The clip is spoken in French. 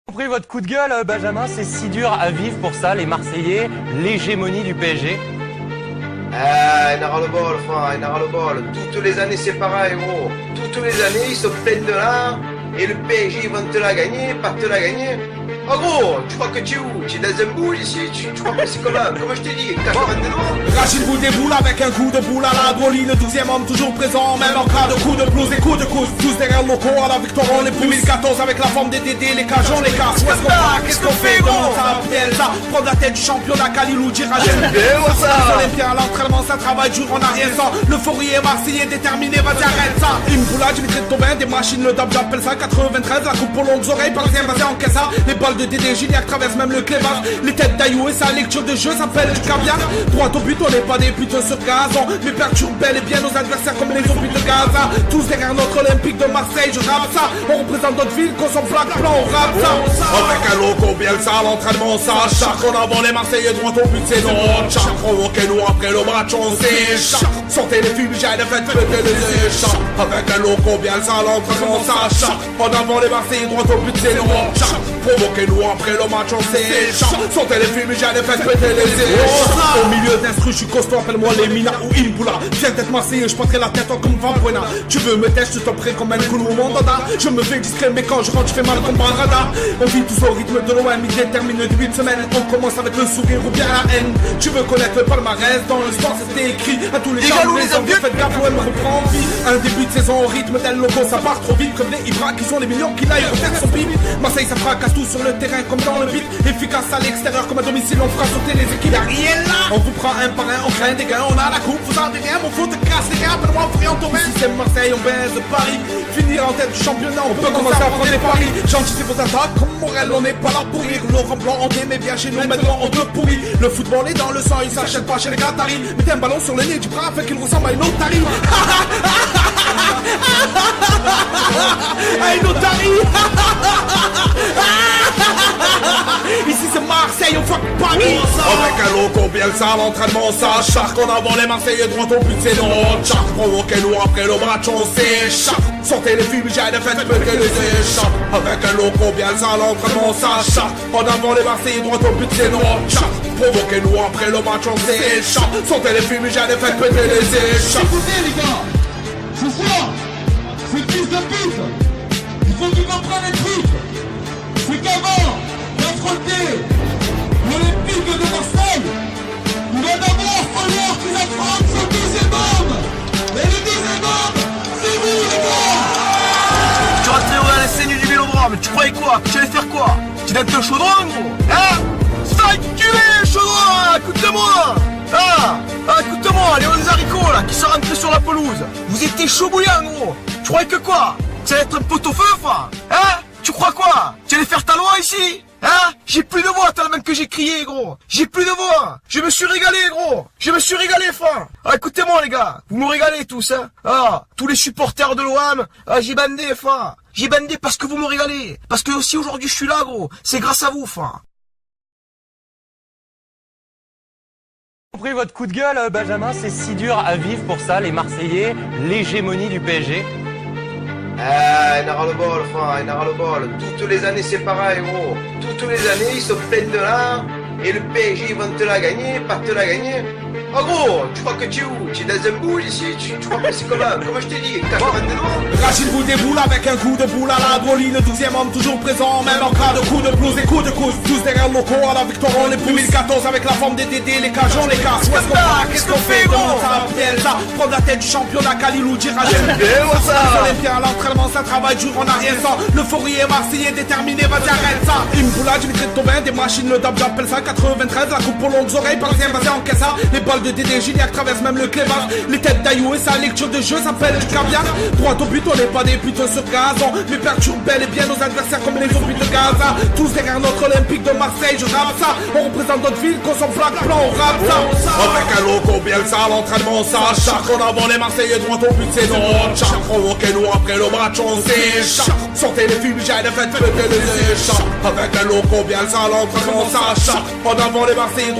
Compris votre coup de gueule, Benjamin, c'est si dur à vivre pour ça, les Marseillais, l'hégémonie du PSG. Il n'a ras le bol, frère, il n'a ras le bol. Toutes les années, c'est pareil, gros. Toutes les années, ils se plaignent de là, et le PSG, ils vont te la gagner, pas te la gagner. Oh gros, tu crois que tu es où? Tu es dans un bouge ici? Tu crois que c'est comment je t'ai dit, 80 de droit. Rachid vous déboule avec un coup de boule à la Broly, le 12e homme toujours présent, même en cas de coup de blues et coup de coups. Tous derrière le locaux à la victoire, on est 2014 avec la forme des DD, les cages, on les casse. Où est-ce qu'on va? Qu'est-ce qu'on fait, gros? Ça, Bielsa, prendre la tête du championnat, Kalilou, Djiragel. Olympia à l'entraînement, ça travaille dur, on a rien sans. L'euphorie est marseillais, déterminé, vas-y arrête ça. Imboula, du litre de Taubin, des machines, le dab, j'appelle ça 93, la coupe aux longues oreilles, parisien, vas-y encaisse ça. Les balles de DD, Gignac traverse même le clébard. Les têtes d'Aïou et sa lecture de jeu s'appelle du caviar. Droit au but, on n'est pas des putes sur gazon, mais perturbe bel et bien nos adversaires comme les zombies de Gaza. Tous derrière notre Olympique de Marseille, je rappe ça. On représente notre ville, qu'on s'en flaque plan, on rappe ça. Avec un loco bien ça, l'entraînement ça charque. On avant les Marseillais, droit au but, c'est notre charque. Provoquez-nous après le match, on s'échappe. Sortez les fumigènes, faites péter les échappes. Avec un loco bien ça, l'entraînement ça charque. En avant les Marseillais, droit au but, c'est notre charque. Provoquez-nous après le match, on s'échappe. Sortez les fumigènes, faites péter les échappes. Au milieu d'instru, je suis costaud, appelle-moi les Mina ou Imboula. Viens d'être Marseillais, je passerai la tête en comme Valbuena. Tu veux me tester, je te prends comme un coulou au mondada. Je me fais discret, mais quand je rentre, je fais mal comme Barada. On vit tous au rythme de l'OM, il détermine de 8 semaines. On commence avec le sourire ou bien la haine. Tu veux connaître le palmarès, dans le sport c'était écrit. À tous les gens, les envieux, faites gaffe, l'OM reprend vie. Un début de saison au rythme tel loco, ça part trop vite. Comme les Ibra qui sont les millions qui aillent refaire son bip. Marseille, ça fracasse tout sur le terrain comme dans le beat. Efficace à l'extérieur comme à domicile, on fera sauter les équipes. Y'a rien là. On vous prend un par un, on craint des gains, on a la coupe, vous en avez rien, mon foot casse les gars, appelle-moi Friand Thomas. Système Marseille, on baise Paris. Finir en tête du championnat, on peut commencer à prendre des paris. J'anticipe vos attaques, comme Morel, on n'est pas là pour rire. Laurent Blanc, on aimait bien chez nous, maintenant on te pourrit. Le football est dans le sang, il s'achète pas chez les Qataris. Mettez un ballon sur le nez du bras, fait qu'il ressemble à une otarie. À une otarie. Ici c'est Marseille, on fuck Paris. Avec un loco bien ça, l'entraînement ça charque. En avant les Marseillais, droit au but, c'est notre charque. Provoquez-nous après le match, on s'échappe. Sortez les fumigènes, faites péter les échappes. Avec un loco bien ça, l'entraînement ça charque. En avant les Marseillais, droit au but, c'est notre charque. Provoquez-nous après le match, on s'échappe. Sortez les fumigènes, faites péter les échappes. Écoutez les gars, ce soir, c'est fils de pute. Il faut qu'ils comprennent le truc. C'est qu'avant d'affronter l'Olympique de Marseille, il va d'abord falloir qu'ils affrontent ce deuxième homme. Et le deuxième homme, c'est vous les gars. Tu rentrais ouvrir les saignes du vélodrome, tu croyais quoi? Tu allais faire quoi? Tu n'as que le chaudron gros? Hein? Ça enculé chaudron, écoute-moi. Ah, écoute-moi, les 11 haricots là qui sont rentrés sur la pelouse. Vous étiez chaud bouillant gros. Tu croyais que quoi? Tu allais être un pot-au-feu, hein? Tu crois quoi? Tu allais faire ta loi ici? Hein? J'ai plus de voix tellement que j'ai crié gros. J'ai plus de voix. Je me suis régalé gros. Je me suis régalé frère. Ah, écoutez-moi les gars. Vous me régalez tous hein. Ah, tous les supporters de l'OM. Ah, j'ai bandé frère. J'ai bandé parce que vous me régalez. Parce que aussi aujourd'hui je suis là gros. C'est grâce à vous frère. Compris votre coup de gueule, Benjamin, c'est si dur à vivre pour ça, les Marseillais, l'hégémonie du PSG. Il n'a ras le bol, frère, il n'a ras le bol. Toutes les années, c'est pareil, gros. Toutes les années, ils se plaignent de là, et le PSG, ils vont te la gagner, pas te la gagner. Oh gros, tu crois que tu es où? Tu es dans un bouge ici? Tu crois que c'est comment je t'ai dit, 80 de droit. Rachid vous déboule avec un coup de boule à la Broly, le 12e homme toujours présent, même en cas de coup de blues et coup de coups. Tous derrière le locaux à la victoire, on est 2014 avec la forme des DD, les cages, on les casse. Où est-ce qu'on va? Qu'est-ce qu'on fait, gros? Ça, Bielsa, prendre la tête du championnat, Kalilou, Djiragel. Olympia à l'entraînement, ça travaille dur, on a rien sans. L'euphorie est marseillais, déterminé, vas-y arrête ça. Imboula, du litre de Taubin, des machines, le dab, j'appelle ça 93, la coupe aux longues oreilles, parisien, vas-y encaisse ça. Les balles de DD, Gignac traverse même le clébard. Les têtes d'Aïou et sa lecture de jeu s'appelle du caviar. Droit au but, on n'est pas des putes sur gazon, mais perturbe bel et bien nos adversaires comme les zombies de Gaza. Tous derrière notre Olympique de Marseille, je rappe ça. On représente notre ville, qu'on s'en flaque plan, on rappe ça. Avec un loco bien ça, l'entraînement ça charque. En avant les Marseillais, droit au but, c'est notre charque. Provoquez-nous après le match, on s'échappe. Sortez les fumigènes, faites péter les échappes. Avec un loco bien ça, l'entraînement ça charque. En avant les Marseillais,